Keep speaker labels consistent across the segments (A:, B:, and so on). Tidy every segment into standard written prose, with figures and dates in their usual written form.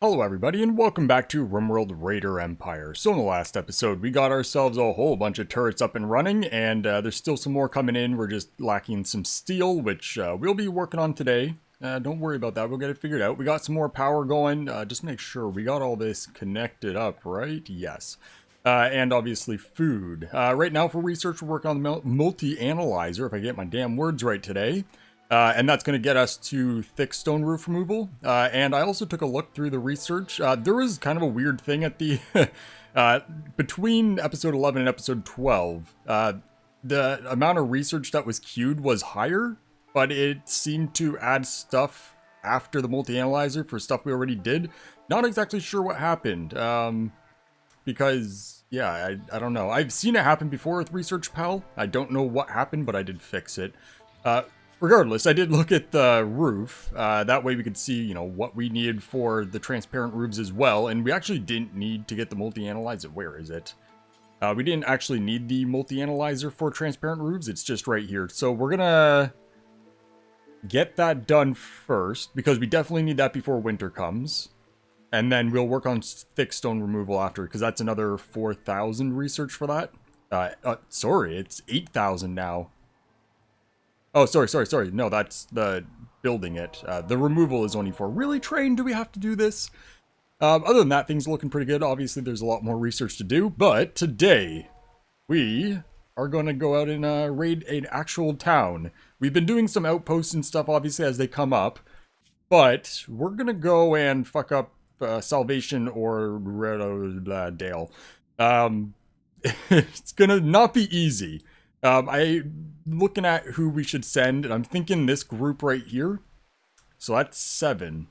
A: Hello everybody and welcome back to RimWorld Raider Empire. So in the last episode we got ourselves a whole bunch of turrets up and running, and there's still some more coming in. We're just lacking some steel, which we'll be working on today. Don't worry about that, we'll get it figured out. We got some more power going, just make sure we got all this connected up, right? Yes. And obviously food. Right now for research we're working on the multi-analyzer, if I get my damn words right today. And that's going to get us to thick stone roof removal. And I also took a look through the research. There was kind of a weird thing at the between episode 11 and episode 12. The amount of research that was queued was higher, but it seemed to add stuff after the multi-analyzer for stuff we already did. Not exactly sure what happened. Because, yeah, I don't know. I've seen it happen before with Research Pal. I don't know what happened, but I did fix it. Regardless, I did look at the roof. That way we could see, you know, what we needed for the transparent roofs as well. And we actually didn't need to get the multi-analyzer. Where is it? We didn't actually need the multi-analyzer for transparent roofs. It's just right here. So we're gonna get that done first, because we definitely need that before winter comes. And then we'll work on thick stone removal after, because that's another 4,000 research for that. Sorry, it's 8,000 now. Oh, sorry. No, that's the building it. The removal is only for really train. Do we have to do this? Other than that, things are looking pretty good. Obviously, there's a lot more research to do. But today, we are going to go out and raid an actual town. We've been doing some outposts and stuff, obviously, as they come up. But we're going to go and fuck up Salvation or Dale. It's going to not be easy. Looking at who we should send, and I'm thinking this group right here. So that's 7.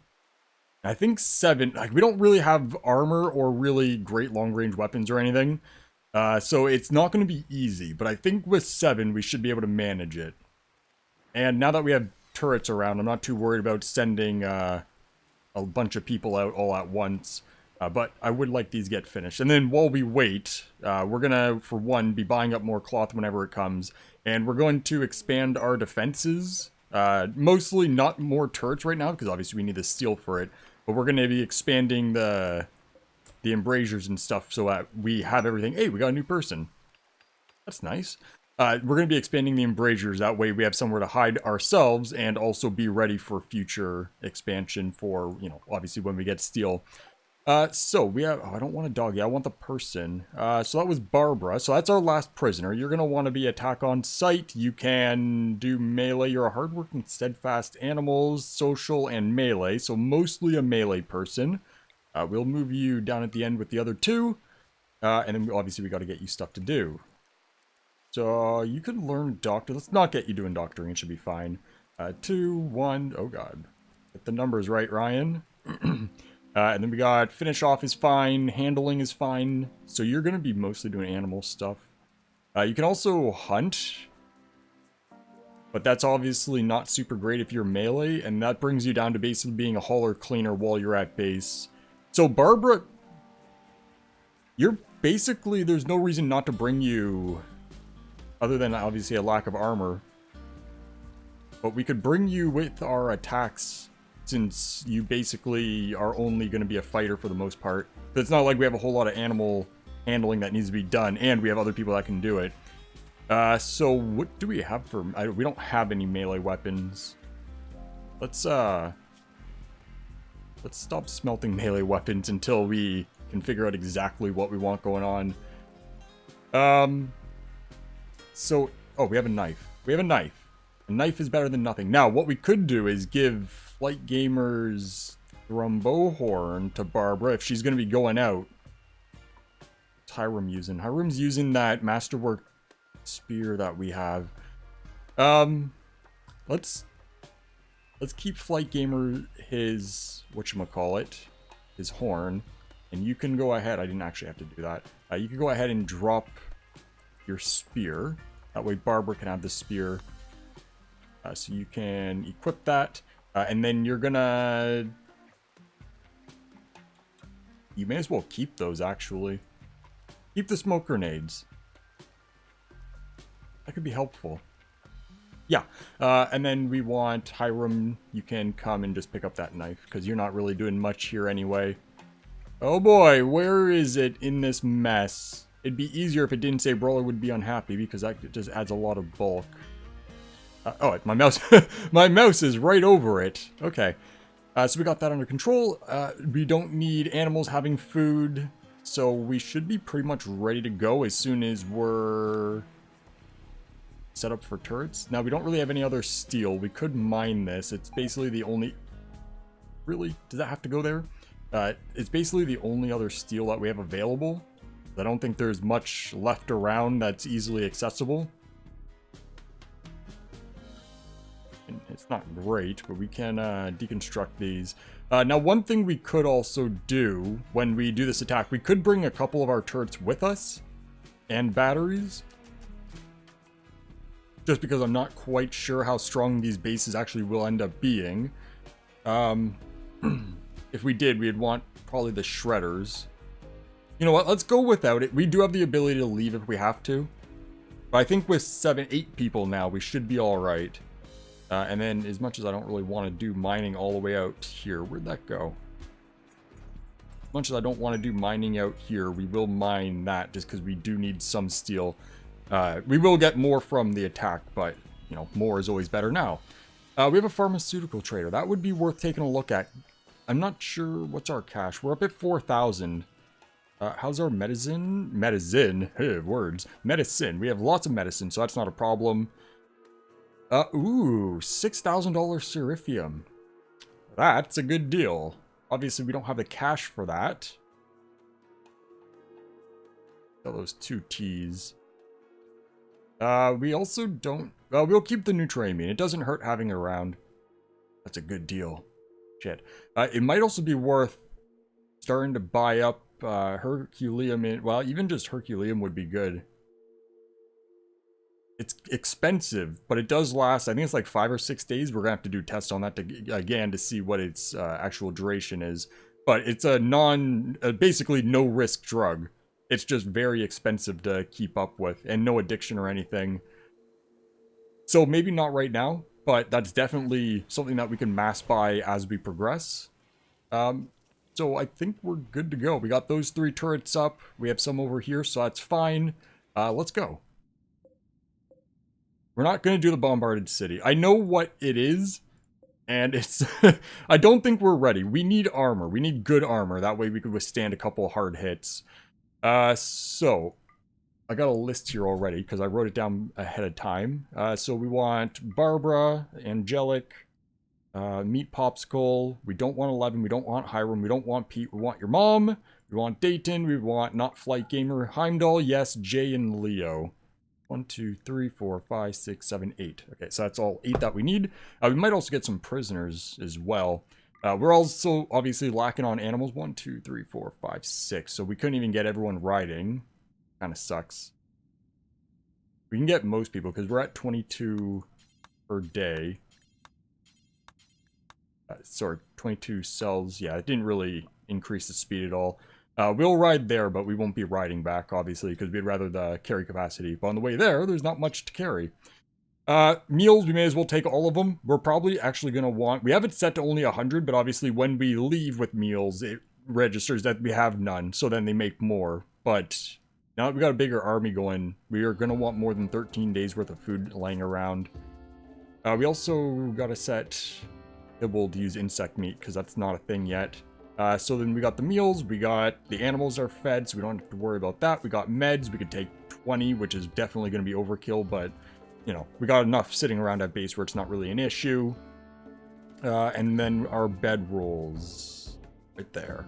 A: I think 7, like, we don't really have armor or really great long-range weapons or anything. So it's not going to be easy, but I think with 7 we should be able to manage it. And now that we have turrets around, I'm not too worried about sending a bunch of people out all at once. But I would like these get finished. And then while we wait, we're going to, for one, be buying up more cloth whenever it comes. And we're going to expand our defenses. Mostly not more turrets right now, because obviously we need the steel for it. But we're going to be expanding the embrasures and stuff so that we have everything. Hey, we got a new person. That's nice. We're going to be expanding the embrasures. That way we have somewhere to hide ourselves and also be ready for future expansion for, you know, obviously when we get steel. So we have, I don't want a doggy, I want the person. So that was Barbara. So that's our last prisoner. You're going to want to be attack on sight. You can do melee. You're a hardworking, steadfast animals, social, and melee. So mostly a melee person. We'll move you down at the end with the other 2. And then obviously we got to get you stuff to do. So you can learn doctor. Let's not get you doing doctoring. It should be fine. 2, 1, oh god. Get the numbers right, Ryan. And then we got finish off is fine, handling is fine. So you're going to be mostly doing animal stuff. You can also hunt. But that's obviously not super great if you're melee. And that brings you down to basically being a hauler cleaner while you're at base. So Barbara, you're basically, there's no reason not to bring you, other than obviously a lack of armor. But we could bring you with our attacks, since you basically are only going to be a fighter for the most part. So it's not like we have a whole lot of animal handling that needs to be done, and we have other people that can do it. So what do we have for... we don't have any melee weapons. Let's stop smelting melee weapons until we can figure out exactly what we want going on. So... oh, we have a knife. We have a knife. A knife is better than nothing. Now, what we could do is give Flight Gamer's Thrombohorn to Barbara if she's going to be going out. What's Hiram using? Hiram's using that Masterwork spear that we have. Let's keep Flight Gamer his, whatchamacallit, his horn. And you can go ahead. I didn't actually have to do that. You can go ahead and drop your spear. That way Barbara can have the spear. So you can equip that. And then you're gonna... you may as well keep those, actually. Keep the smoke grenades. That could be helpful. Yeah, and then we want Hiram. You can come and just pick up that knife, because you're not really doing much here anyway. Oh boy, where is it in this mess? It'd be easier if it didn't say Brawler would be unhappy, because that just adds a lot of bulk. Oh, my mouse, my mouse is right over it. Okay, so we got that under control. We don't need animals having food, so we should be pretty much ready to go as soon as we're set up for turrets. Now, we don't really have any other steel. We could mine this. It's basically the only... Really? Does that have to go there? It's basically the only other steel that we have available. I don't think there's much left around that's easily accessible. And it's not great, but we can deconstruct these. Now, one thing we could also do when we do this attack, we could bring a couple of our turrets with us and batteries. Just because I'm not quite sure how strong these bases actually will end up being. If we did, we'd want probably the shredders. You know what? Let's go without it. We do have the ability to leave if we have to. But I think with 7, 8 people now, we should be all right. And then, as much as I don't really want to do mining all the way out here, where'd that go? As much as I don't want to do mining out here, we will mine that just because we do need some steel. We will get more from the attack, but, you know, more is always better now. We have a pharmaceutical trader. That would be worth taking a look at. I'm not sure what's our cash. We're up at 4,000. How's our medicine? Medicine. Words. Medicine. We have lots of medicine, so that's not a problem. Ooh, $6,000 Seraphium. That's a good deal. Obviously, we don't have the cash for that. Got those 2 T's. We also don't... we'll keep the Nutramine. It doesn't hurt having it around. That's a good deal. Shit. It might also be worth starting to buy up Herculeum. Well, even just Herculeum would be good. It's expensive, but it does last. I think it's like 5 or 6 days. We're going to have to do tests on that again to see what its actual duration is. But it's a basically no-risk drug. It's just very expensive to keep up with, and no addiction or anything. So maybe not right now, but that's definitely something that we can mass buy as we progress. So I think we're good to go. We got those 3 turrets up. We have some over here, so that's fine. Let's go. We're not going to do the bombarded city. I know what it is, and it's... I don't think we're ready. We need armor. We need good armor. That way we could withstand a couple hard hits. So, I got a list here already, because I wrote it down ahead of time. So we want Barbara, Angelic, Meat Popsicle. We don't want 11. We don't want Hiram. We don't want Pete. We want your mom. We want Dayton. We want Not Flight Gamer. Heimdall, yes, Jay, and Leo. 1, 2, 3, 4, 5, 6, 7, 8. Okay, so that's all 8 that we need. We might also get some prisoners as well. We're also obviously lacking on animals. 1, 2, 3, 4, 5, 6. So we couldn't even get everyone riding. Kind of sucks. We can get most people because we're at 22 per day. Sorry, 22 cells. Yeah, it didn't really increase the speed at all. We'll ride there, but we won't be riding back, obviously, because we'd rather the carry capacity. But on the way there, there's not much to carry. Meals, we may as well take all of them. We're probably actually going to want... We have it set to only 100, but obviously when we leave with meals, it registers that we have none, so then they make more. But now that we got a bigger army going, we are going to want more than 13 days worth of food laying around. We also got to set Hibble to use insect meat, because that's not a thing yet. So then we got the meals, we got the animals are fed, so we don't have to worry about that. We got meds, we could take 20, which is definitely going to be overkill, but, you know, we got enough sitting around at base where it's not really an issue. And then our bed rolls, right there.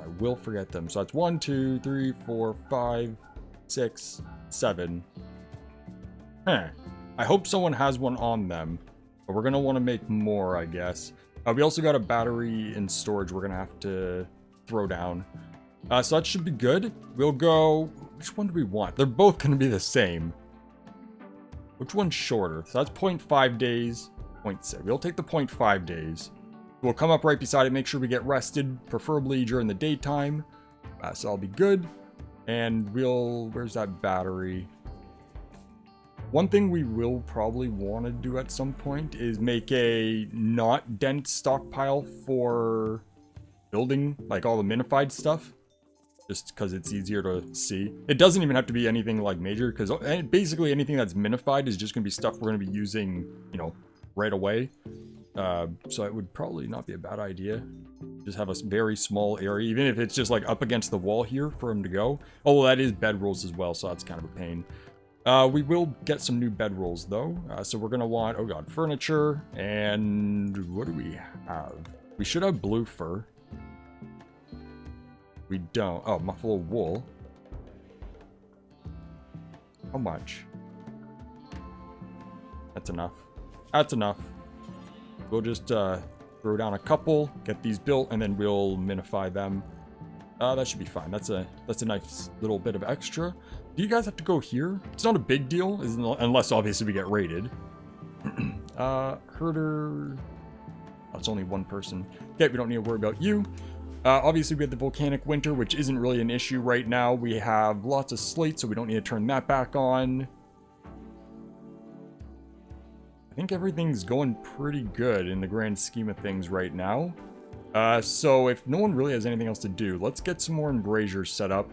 A: I will forget them. So that's 1, 2, 3, 4, 5, 6, 7. I hope someone has one on them, but we're going to want to make more, I guess. We also got a battery in storage we're going to have to throw down. So that should be good. We'll go... Which one do we want? They're both going to be the same. Which one's shorter? So that's 0.5 days, 0.6. We'll take the 0.5 days. We'll come up right beside it, make sure we get rested, preferably during the daytime. So I'll be good. And we'll... Where's that battery? One thing we will probably want to do at some point is make a not dense stockpile for building like all the minified stuff. Just because it's easier to see. It doesn't even have to be anything like major, because basically anything that's minified is just going to be stuff we're going to be using, you know, right away. So it would probably not be a bad idea. Just have a very small area, even if it's just like up against the wall here for him to go. Oh, that is bedrolls as well, so that's kind of a pain. We will get some new bedrolls though. So we're going to want, oh god, furniture. And what do we have? We should have blue fur. We don't. Oh, muffalo wool. How much? That's enough. That's enough. We'll just throw down a couple, get these built, and then we'll minify them. That should be fine. That's a nice little bit of extra. Do you guys have to go here? It's not a big deal, unless obviously we get raided. Herder. Oh, it's only one person. Okay, we don't need to worry about you. Obviously, we have the volcanic winter, which isn't really an issue right now. We have lots of slate, so we don't need to turn that back on. I think everything's going pretty good in the grand scheme of things right now. So if no one really has anything else to do, let's get some more embrasures set up.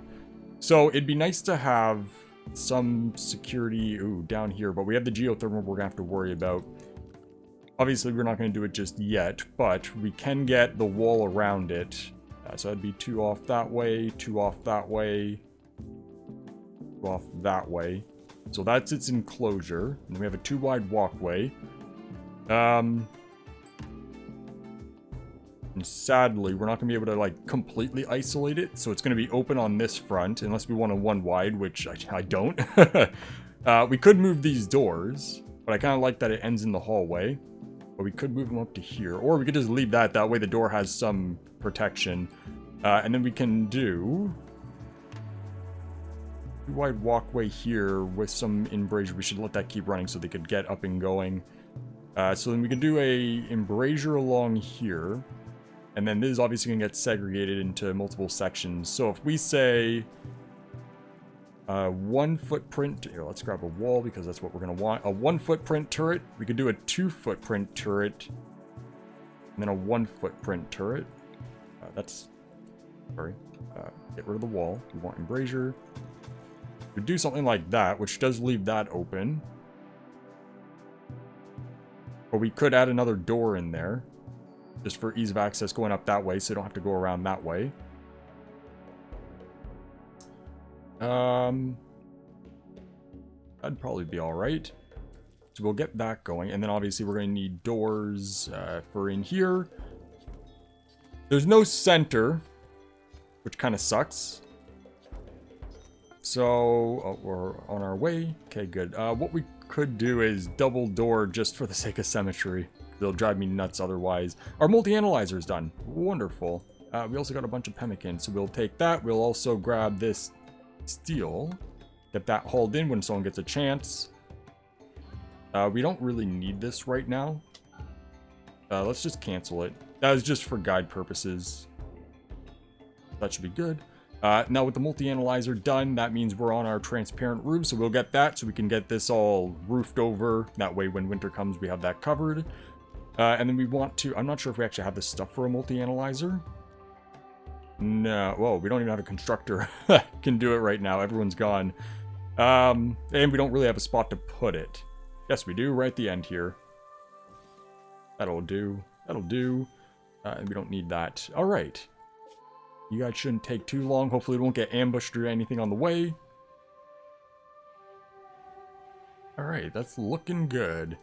A: So it'd be nice to have some security down here, but we have the geothermal we're going to have to worry about. Obviously, we're not going to do it just yet, but we can get the wall around it. So that'd be 2 off that way, 2 off that way, 2 off that way. So that's its enclosure. And then we have a 2 wide walkway. And sadly, we're not going to be able to, like, completely isolate it. So it's going to be open on this front, unless we want a 1 wide, which I don't. We could move these doors, but I kind of like that it ends in the hallway. But we could move them up to here, or we could just leave that. That way the door has some protection. And then we can do a wide walkway here with some embrasure. We should let that keep running so they could get up and going. So then we can do a embrasure along here. And then this is obviously going to get segregated into multiple sections. So if we say 1 footprint, here, let's grab a wall because that's what we're going to want. A 1 footprint turret. We could do a 2 footprint turret. And then a 1 footprint turret. Get rid of the wall. We want embrasure. We do something like that, which does leave that open. Or we could add another door in there, just for ease of access going up that way, so you don't have to go around that way. That'd probably be alright. So we'll get that going, and then obviously we're going to need doors for in here. There's no center, which kind of sucks. So, we're on our way. Okay, good. What we could do is double door just for the sake of symmetry. They'll drive me nuts otherwise. Our multi-analyzer is done. Wonderful. We also got a bunch of pemmican, so we'll take that. We'll also grab this steel. Get that hauled in when someone gets a chance. We don't really need this right now. Let's just cancel it. That was just for guide purposes. That should be good. Now with the multi-analyzer done, that means we're on our transparent roof, so we'll get that so we can get this all roofed over. That way when winter comes, we have that covered. And then we want to, I'm not sure if we actually have the stuff for a multi-analyzer. No, whoa, we don't even have a constructor that can do it right now. Everyone's gone. And we don't really have a spot to put it. Yes, we do, right at the end here. That'll do. That'll do. And we don't need that. All right. You guys shouldn't take too long. Hopefully we won't get ambushed or anything on the way. Alright, that's looking good.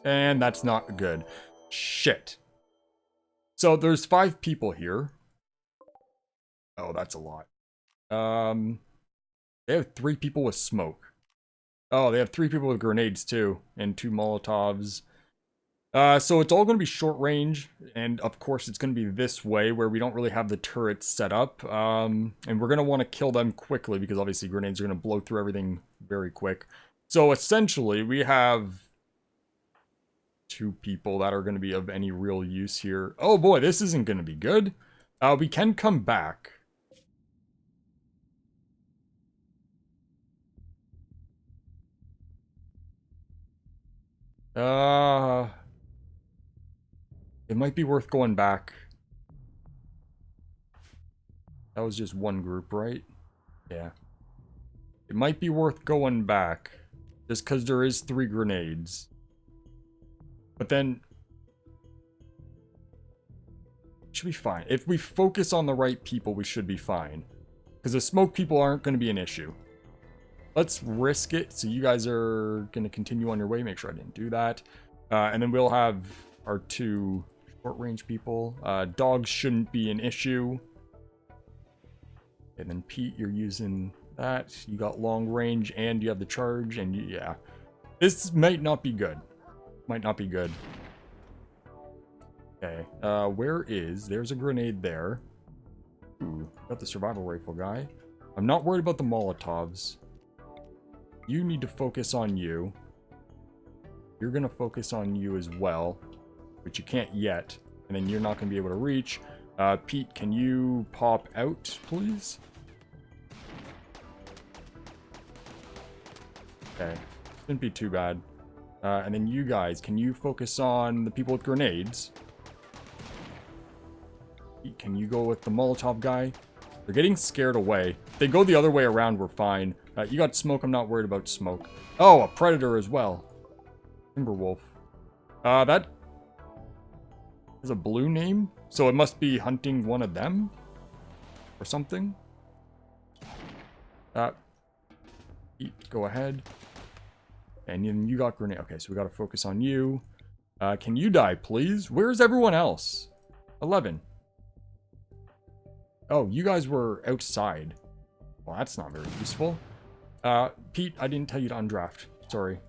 A: And that's not good. Shit. So there's 5 people here. Oh, that's a lot. They have 3 people with smoke. Oh, they have 3 people with grenades too. And 2 Molotovs. So it's all going to be short range, and of course it's going to be this way, where we don't really have the turrets set up, and we're going to want to kill them quickly, because obviously grenades are going to blow through everything very quick. So essentially, we have 2 people that are going to be of any real use here. Oh boy, this isn't going to be good. We can come back. Uh, it might be worth going back. That was just one group, right? Yeah. It might be worth going back. Just because there is 3 grenades. But then... should be fine. If we focus on the right people, we should be fine. Because the smoke people aren't going to be an issue. Let's risk it. So you guys are going to continue on your way. Make sure I didn't do that. And then we'll have our 2 short-range people. Dogs shouldn't be an issue. And then Pete, you're using that. You got long range and you have the charge. And yeah, this might not be good. Might not be good. Okay. There's a grenade there. Ooh, got the survival rifle guy. I'm not worried about the Molotovs. You need to focus on you. You're going to focus on you as well, which you can't yet. And then you're not going to be able to reach. Pete, can you pop out, please? Okay. Shouldn't be too bad. And then you guys, can you focus on the people with grenades? Pete, can you go with the Molotov guy? They're getting scared away. If they go the other way around, we're fine. You got smoke. I'm not worried about smoke. Oh, a predator as well. Timberwolf. That is a blue name, so it must be hunting one of them or something. Pete, go ahead. And then you got grenade. Okay, so we got to focus on you. Can you die, please? Where's everyone else? 11. Oh, you guys were outside. Well, that's not very useful. Pete, I didn't tell you to undraft. Sorry.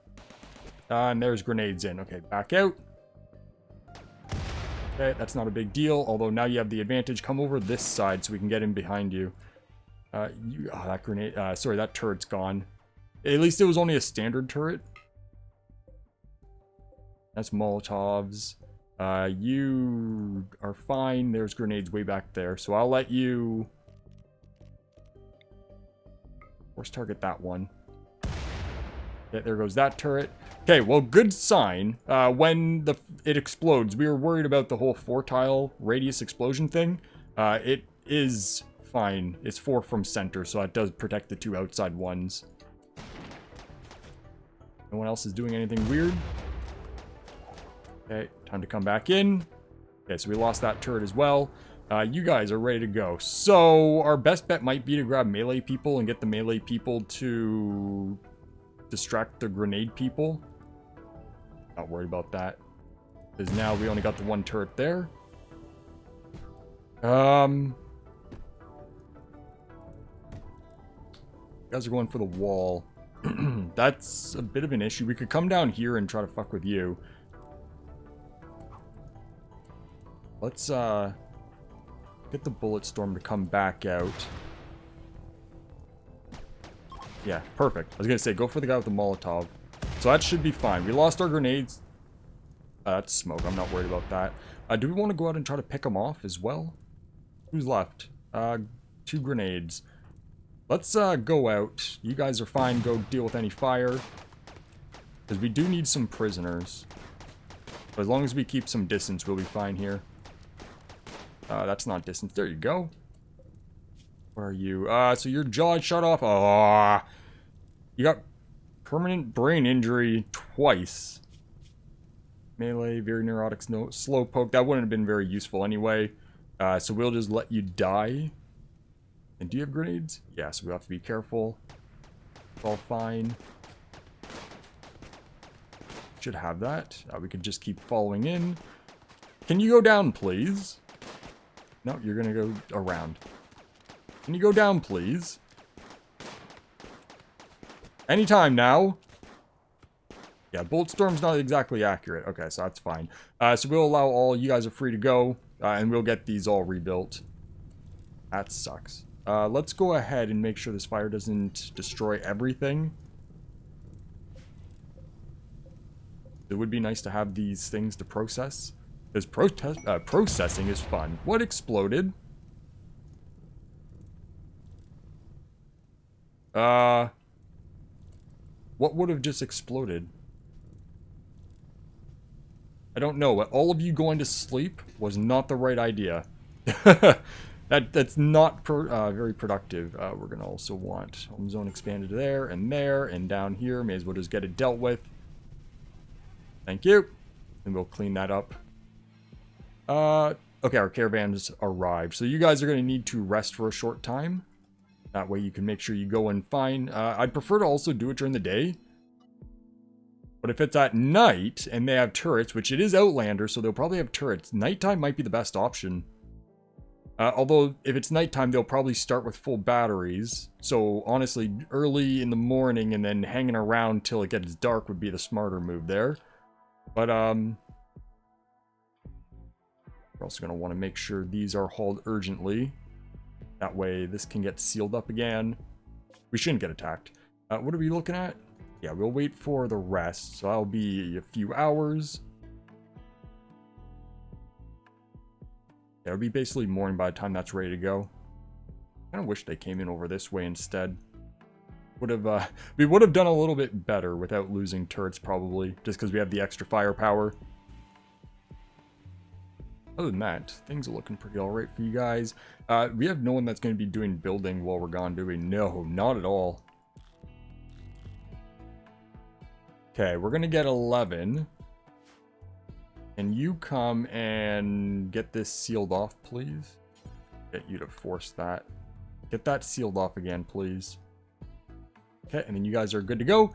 A: And there's grenades in. Okay, back out. Okay, that's not a big deal. Although now you have the advantage. Come over this side so we can get in behind you. That grenade. Sorry, that turret's gone. At least it was only a standard turret. That's Molotovs. You are fine. There's grenades way back there. So I'll let you... Force target that one. Okay, there goes that turret. Okay, well, good sign. When it explodes, we were worried about the whole 4-tile radius explosion thing. It is fine. It's 4 from center, so that does protect the 2 outside ones. No one else is doing anything weird. Okay, time to come back in. Okay, so we lost that turret as well. You guys are ready to go. So our best bet might be to grab melee people and get the melee people to distract the grenade people. Not worried about that. Because now we only got the 1 turret there. You guys are going for the wall. That's a bit of an issue. We could come down here and try to fuck with you. Let's get the bullet storm to come back out. Yeah, perfect. I was gonna say, go for the guy with the Molotov. So that should be fine. We lost our grenades. That's smoke. I'm not worried about that. Do we want to go out and try to pick them off as well? Who's left? 2 grenades. Let's go out. You guys are fine. Go deal with any fire. Because we do need some prisoners. But as long as we keep some distance, we'll be fine here. That's not distance. There you go. Where are you? So your jaw shut off. Oh, you got permanent brain injury twice. Melee, very neurotic, slow poke. That wouldn't have been very useful anyway. So we'll just let you die. And do you have grenades? Yeah, so we have to be careful. It's all fine. Should have that. We could just keep following in. Can you go down, please? No, you're gonna go around. Can you go down, please? Anytime now. Yeah, Bolt Storm's not exactly accurate. Okay, so that's fine. So we'll allow all, you guys are free to go, and we'll get these all rebuilt. That sucks. Let's go ahead and make sure this fire doesn't destroy everything. It would be nice to have these things to process. Because processing is fun. What exploded? What would have just exploded? I don't know, but all of you going to sleep was not the right idea. That's not very productive. We're going to also want home zone expanded there, and down here. May as well just get it dealt with. Thank you. And we'll clean that up. Okay, our caravans arrived. So you guys are going to need to rest for a short time. That way you can make sure you go in fine. I'd prefer to also do it during the day. But if it's at night and they have turrets, which it is Outlander, so they'll probably have turrets, nighttime might be the best option. Although, if it's nighttime, they'll probably start with full batteries. So, honestly, early in the morning and then hanging around till it gets dark would be the smarter move there. But, we're also going to want to make sure these are hauled urgently. That way, this can get sealed up again. We shouldn't get attacked. What are we looking at? Yeah, we'll wait for the rest. So, that'll be a few hours. Yeah, it'll be basically morning by the time that's ready to go. I kind of wish they came in over this way instead. We would have done a little bit better without losing turrets probably, just because we have the extra firepower. Other than that, things are looking pretty alright for you guys. We have no one that's going to be doing building while we're gone, do we? No, not at all. Okay, we're going to get 11. Can you come and get this sealed off, please? Get you to force that. Get that sealed off again, please. Okay, and then you guys are good to go.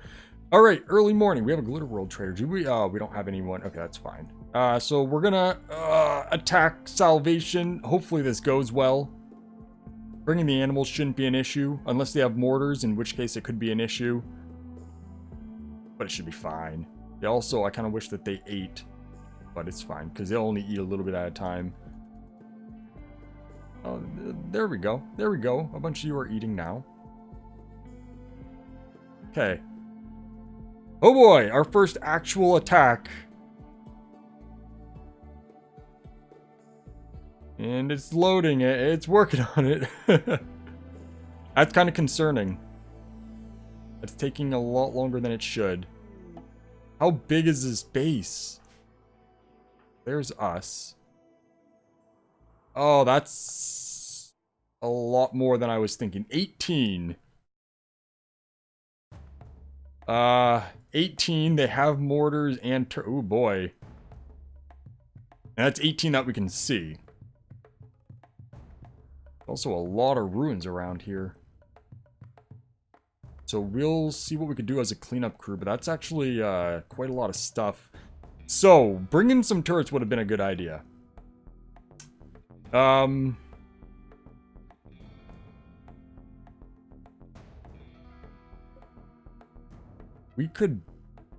A: All right, early morning. We have a Glitter World Trader. Do we? We don't have anyone. Okay, that's fine. So we're gonna attack Salvation. Hopefully this goes well. Bringing the animals shouldn't be an issue, unless they have mortars, in which case it could be an issue. But it should be fine. They also, I kind of wish that they ate. But it's fine, because they'll only eat a little bit at a time. Oh, there we go. There we go. A bunch of you are eating now. Okay. Oh boy, our first actual attack. And it's loading it. It's working on it. That's kind of concerning. It's taking a lot longer than it should. How big is this base? There's us. Oh, that's a lot more than I was thinking. 18. 18. They have mortars and... oh, boy. And that's 18 that we can see. Also, a lot of ruins around here. So we'll see what we could do as a cleanup crew, but that's actually quite a lot of stuff. So, bringing some turrets would have been a good idea. We could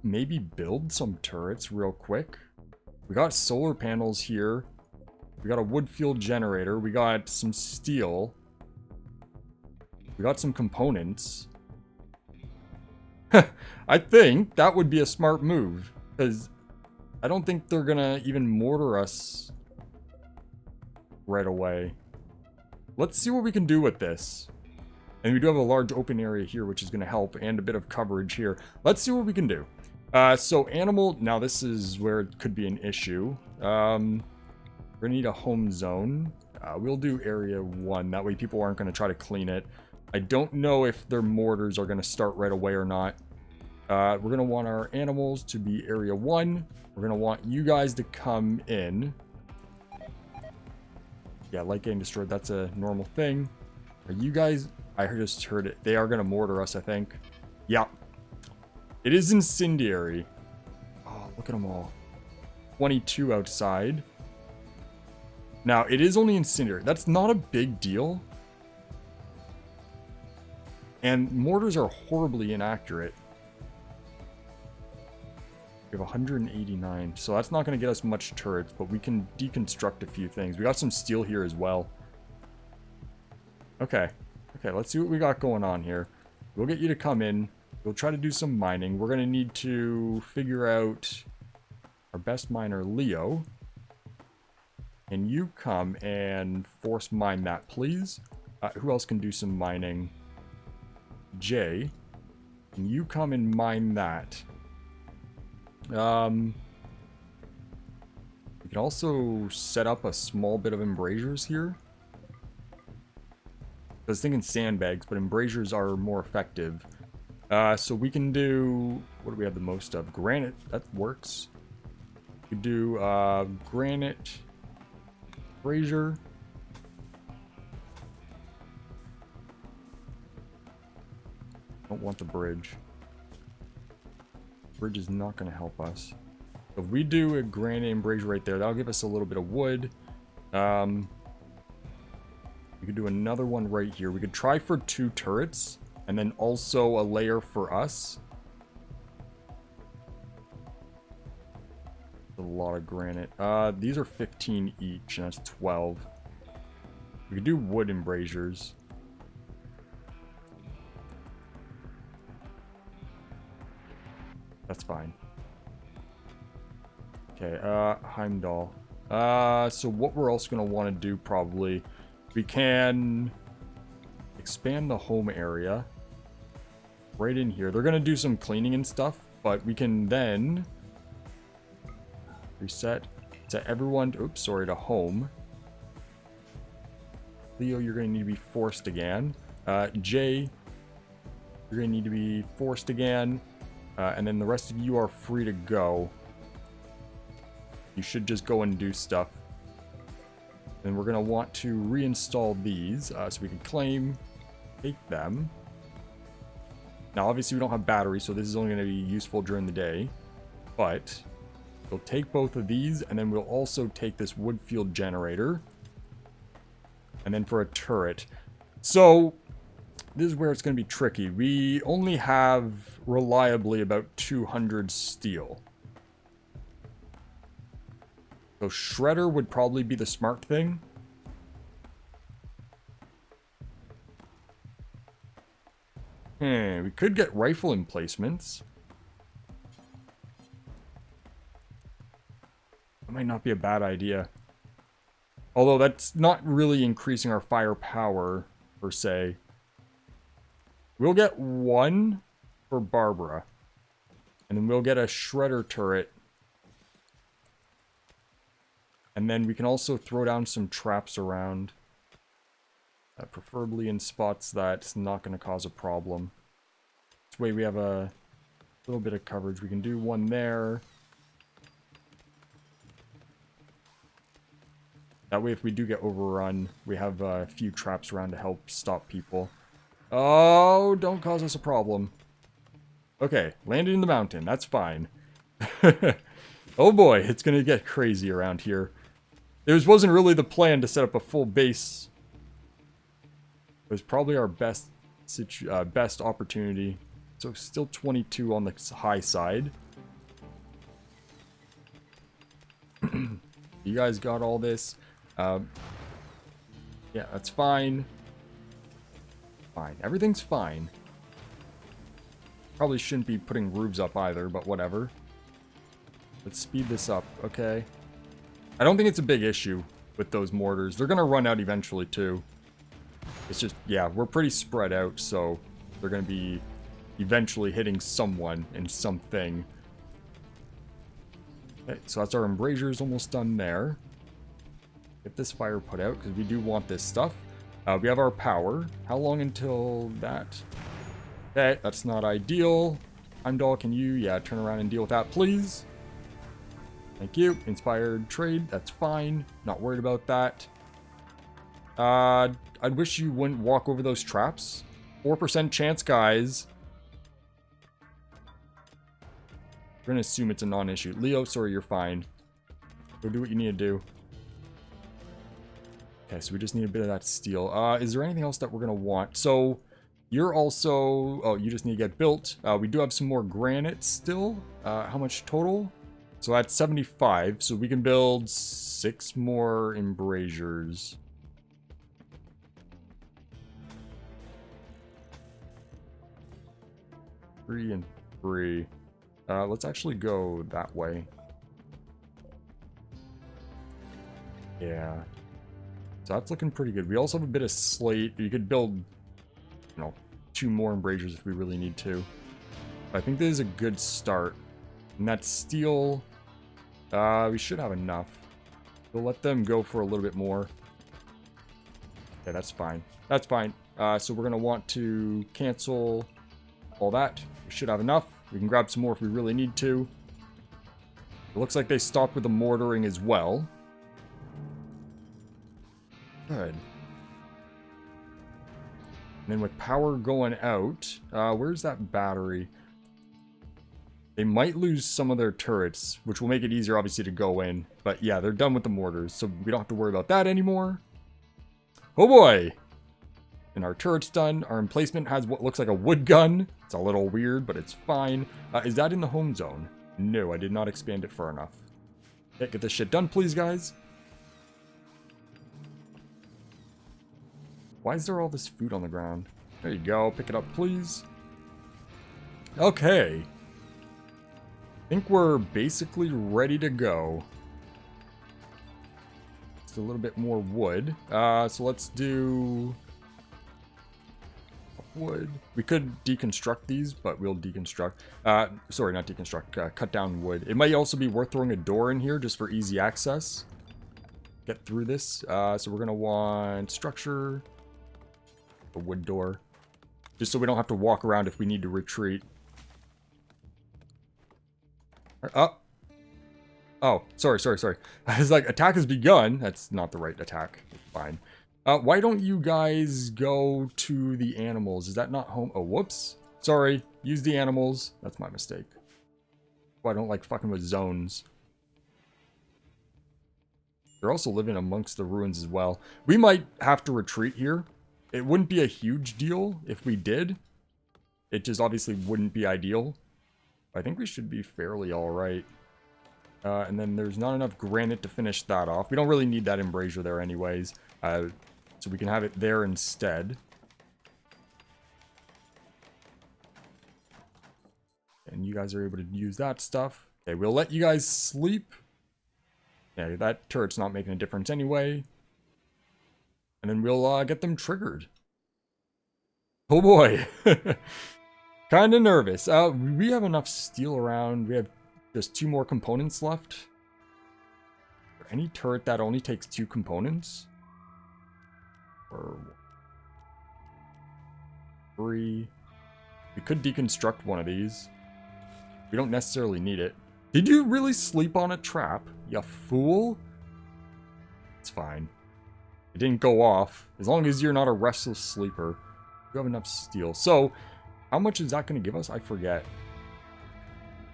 A: maybe build some turrets real quick. We got solar panels here. We got a wood fuel generator. We got some steel. We got some components. I think that would be a smart move, because I don't think they're gonna even mortar us right away. Let's see what we can do with this. And we do have a large open area here, which is gonna help, and a bit of coverage here. Let's see what we can do. So animal, now this is where it could be an issue. We're gonna need a home zone. We'll do area 1, that way people aren't gonna try to clean it. I don't know if their mortars are gonna start right away or not. We're gonna want our animals to be area 1. We're going to want you guys to come in. Yeah, light getting destroyed. That's a normal thing. Are you guys... I just heard it. They are going to mortar us, I think. Yeah. It is incendiary. Oh, look at them all. 22 outside. Now, it is only incendiary. That's not a big deal. And mortars are horribly inaccurate. We have 189, so that's not going to get us much turrets, but we can deconstruct a few things. We got some steel here as well. Okay. Okay, let's see what we got going on here. We'll get you to come in. We'll try to do some mining. We're going to need to figure out our best miner, Leo. Can you come and force mine that, please? Who else can do some mining? Jay. Can you come and mine that? We can also set up a small bit of embrasures here. I was thinking sandbags, but embrasures are more effective. So we can do... What do we have the most of? Granite. That works. We could do granite, embrasure. Don't want the bridge. Bridge is not going to help us. If we do a granite embrasure right there, that'll give us a little bit of wood. We could do another one right here. We could try for 2 turrets, and then also a layer for us. A lot of granite. These are 15 each, and that's 12. We could do wood embrasures. That's fine. Okay, Heimdall. So what we're also going to want to do probably, we can expand the home area right in here. They're going to do some cleaning and stuff, but we can then reset to everyone, oops, sorry, to home. Leo, you're going to need to be forced again. Jay, you're going to need to be forced again. And then the rest of you are free to go. You should just go and do stuff. And we're going to want to reinstall these so we can claim, take them. Now, obviously, we don't have batteries, so this is only going to be useful during the day. But we'll take both of these, and then we'll also take this wood field generator. And then for a turret. So this is where it's going to be tricky. We only have reliably about 200 steel. So Shredder would probably be the smart thing. We could get rifle emplacements. That might not be a bad idea. Although that's not really increasing our firepower, per se. We'll get 1 for Barbara. And then we'll get a Shredder turret. And then we can also throw down some traps around. Preferably in spots that's not going to cause a problem. This way we have a little bit of coverage. We can do one there. That way if we do get overrun, we have a few traps around to help stop people. Oh, don't cause us a problem. Okay, landed in the mountain. That's fine. Oh boy, it's going to get crazy around here. It wasn't really the plan to set up a full base. It was probably our best opportunity. So still 22 on the high side. You guys got all this. Yeah, that's fine. Fine. Everything's fine. Probably shouldn't be putting roofs up either, but whatever. Let's speed this up, okay? I don't think it's a big issue with those mortars. They're going to run out eventually, too. It's just, yeah, we're pretty spread out, so they're going to be eventually hitting someone and something. Okay, so that's our embrasures almost done there. Get this fire put out, because we do want this stuff. We have our power. How long until that? Okay, that's not ideal. Heimdall, can you, yeah, turn around and deal with that, please? Thank you. Inspired trade, that's fine. Not worried about that. I'd wish you wouldn't walk over those traps. 4% chance, guys. We're gonna assume it's a non-issue. Leo, sorry, you're fine. Go do what you need to do. Okay, so we just need a bit of that steel. Is there anything else that we're gonna want? So, you're also... Oh, you just need to get built. We do have some more granite still. How much total? So that's 75. So we can build 6 more embrasures. Three and 3. Let's actually go that way. Yeah. So that's looking pretty good. We also have a bit of slate. You could build, you know, 2 more embrasures if we really need to. But I think this is a good start. And that steel, we should have enough. We'll let them go for a little bit more. Okay, that's fine. That's fine. So we're going to want to cancel all that. We should have enough. We can grab some more if we really need to. It looks like they stopped with the mortaring as well. Good. And then with power going out, where's that battery? They might lose some of their turrets, which will make it easier, obviously, to go in. But yeah, they're done with the mortars, so we don't have to worry about that anymore. Oh boy! And our turret's done. Our emplacement has what looks like a wood gun. It's a little weird, but it's fine. Is that in the home zone? No, I did not expand it far enough. Okay, get this shit done, please, guys. Why is there all this food on the ground? There you go. Pick it up, please. Okay. I think we're basically ready to go. Just a little bit more wood. So let's do wood. We could deconstruct these, but we'll deconstruct. Sorry, not deconstruct. Cut down wood. It might also be worth throwing a door in here just for easy access. Get through this. So we're gonna want structure, a wood door, just so we don't have to walk around if we need to retreat. Oh, sorry. I was like, attack has begun. That's not the right attack. It's fine. Why don't you guys go to the animals? Is that not home? Oh, whoops. Sorry. Use the animals. That's my mistake. Oh, I don't like fucking with zones. They're also living amongst the ruins as well. We might have to retreat here. It wouldn't be a huge deal if we did. It just obviously wouldn't be ideal. I think we should be fairly alright. And then there's not enough granite to finish that off. We don't really need that embrasure there anyways. So we can have it there instead. And you guys are able to use that stuff. Okay, we'll let you guys sleep. Yeah, that turret's not making a difference anyway. And then we'll get them triggered. Oh boy. Kind of nervous. We have enough steel around. We have just 2 more components left. For any turret that only takes 2 components. Or 3. We could deconstruct one of these. We don't necessarily need it. Did you really sleep on a trap? You fool? It's fine. It didn't go off. As long as you're not a restless sleeper. You have enough steel. So, how much is that going to give us? I forget.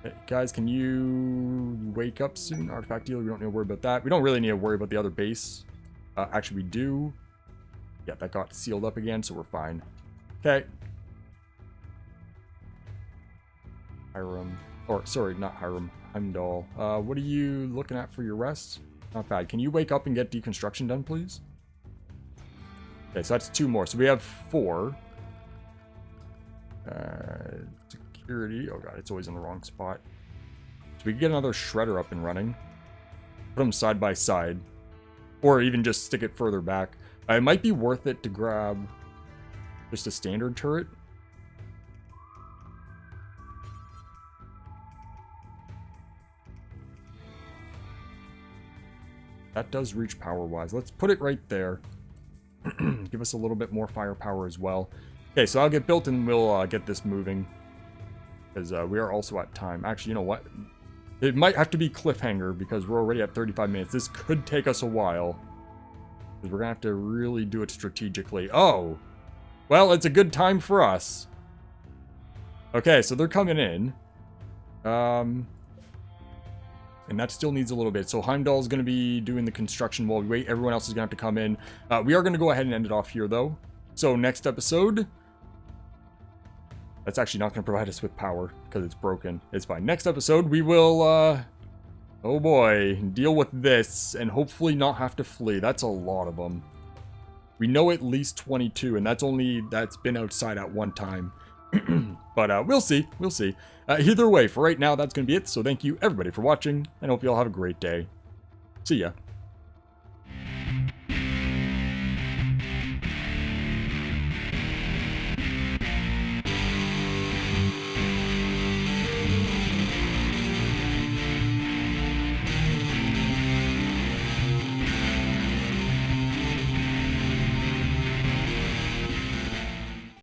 A: Hey, guys, can you wake up soon? Artifact dealer, we don't need to worry about that. We don't really need to worry about the other base. Actually, we do. Yeah, that got sealed up again, so we're fine. Okay. Hiram. Or, sorry, not Hiram. Heimdall. What are you looking at for your rest? Not bad. Can you wake up and get deconstruction done, please? Okay, so that's 2 more. So we have 4. Security. Oh god, it's always in the wrong spot. So we can get another shredder up and running. Put them side by side. Or even just stick it further back. It might be worth it to grab just a standard turret. That does reach power-wise. Let's put it right there. Give us a little bit more firepower as well. Okay, so I'll get built and we'll get this moving. Because we are also at time. Actually, you know what? It might have to be cliffhanger because we're already at 35 minutes. This could take us a while. Because we're going to have to really do it strategically. Oh! Well, it's a good time for us. Okay, so they're coming in. And that still needs a little bit. So Heimdall is going to be doing the construction while we wait. Everyone else is going to have to come in. We are going to go ahead and end it off here, though. So next episode... That's actually not going to provide us with power because it's broken. It's fine. Next episode, we will, oh boy, deal with this and hopefully not have to flee. That's a lot of them. We know at least 22, and that's been outside at one time. But we'll see. We'll see. Either way, for right now, that's going to be it. So thank you, everybody, for watching, and hope you all have a great day. See ya.